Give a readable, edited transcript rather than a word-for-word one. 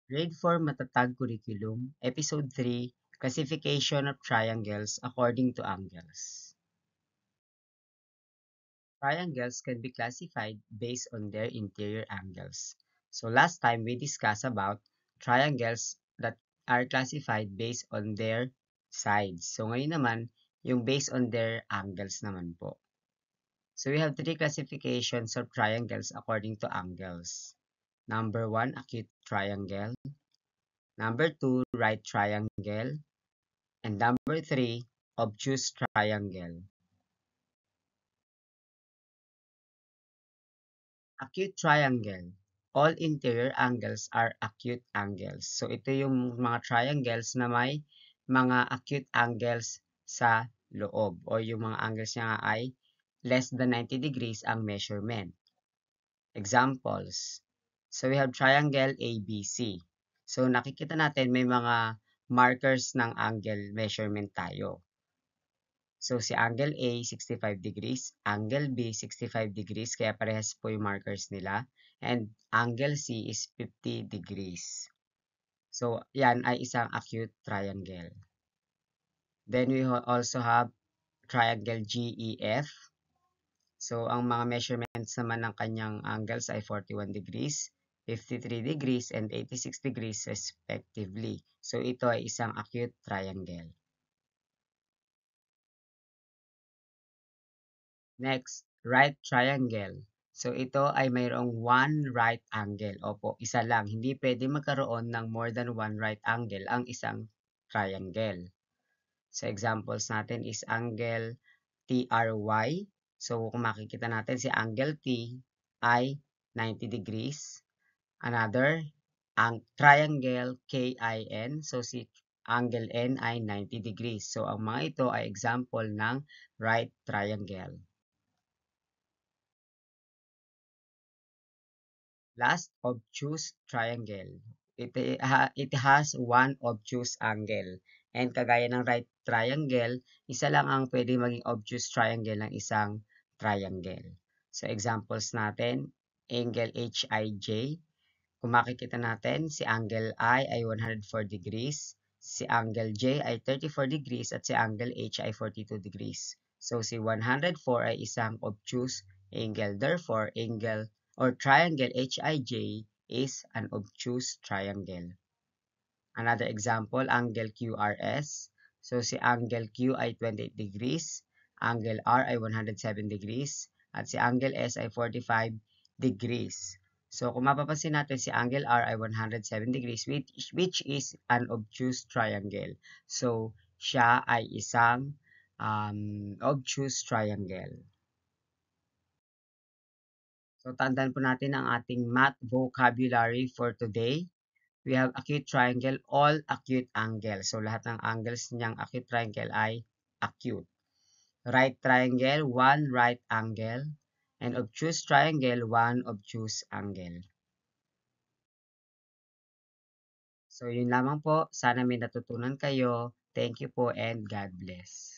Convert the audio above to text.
Grade 4 Matatag Curriculum, Episode 3, Classification of Triangles According to Angles. Triangles can be classified based on their interior angles. So last time we discussed about triangles that are classified based on their sides. So ngayon naman, yung based on their angles naman po. So we have three classifications of triangles according to angles. Number 1, acute triangle. Number 2, right triangle. And number 3, obtuse triangle. Acute triangle. All interior angles are acute angles. So ito yung mga triangles na may mga acute angles sa loob o yung mga angles niya nga ay less than 90 degrees ang measurement. Examples. So we have triangle ABC. So nakikita natin may mga markers ng angle measurement tayo. So, si angle A, 65 degrees. Angle B, 65 degrees. Kaya parehas po yung markers nila. And angle C is 50 degrees. So, yan ay isang acute triangle. Then, we also have triangle GEF. So, ang mga measurements naman ng kanyang angles ay 41 degrees, 53 degrees, and 86 degrees respectively. So, ito ay isang acute triangle. Next, right triangle. So, ito ay mayroong one right angle. Opo, isa lang. Hindi pwede magkaroon ng more than one right angle ang isang triangle. So, examples natin is angle TRY. So, kung makikita natin si angle T ay 90 degrees. Another, ang triangle KIN. So, si angle N ay 90 degrees. So, ang mga ito ay example ng right triangle. Last, obtuse triangle. It has one obtuse angle. And kagaya ng right triangle, isa lang ang pwede maging obtuse triangle ng isang triangle. So examples natin, angle HIJ. Kung makikita natin, si angle I ay 104 degrees, si angle J ay 34 degrees, at si angle H ay 42 degrees. So si 104 ay isang obtuse angle. Therefore, angle or triangle HIJ is an obtuse triangle. Another example, angle QRS. So si angle Q ay 28 degrees, angle R ay 107 degrees, at si angle S ay 45 degrees. So kung mapapansin natin, si angle R ay 107 degrees which is an obtuse triangle. So siya ay isang obtuse triangle. So tandaan po natin ang ating math vocabulary for today. We have acute triangle, all acute angle. So lahat ng angles niyang acute triangle ay acute. Right triangle, one right angle. And obtuse triangle, one obtuse angle. So yun lamang po. Sana may natutunan kayo. Thank you po and God bless.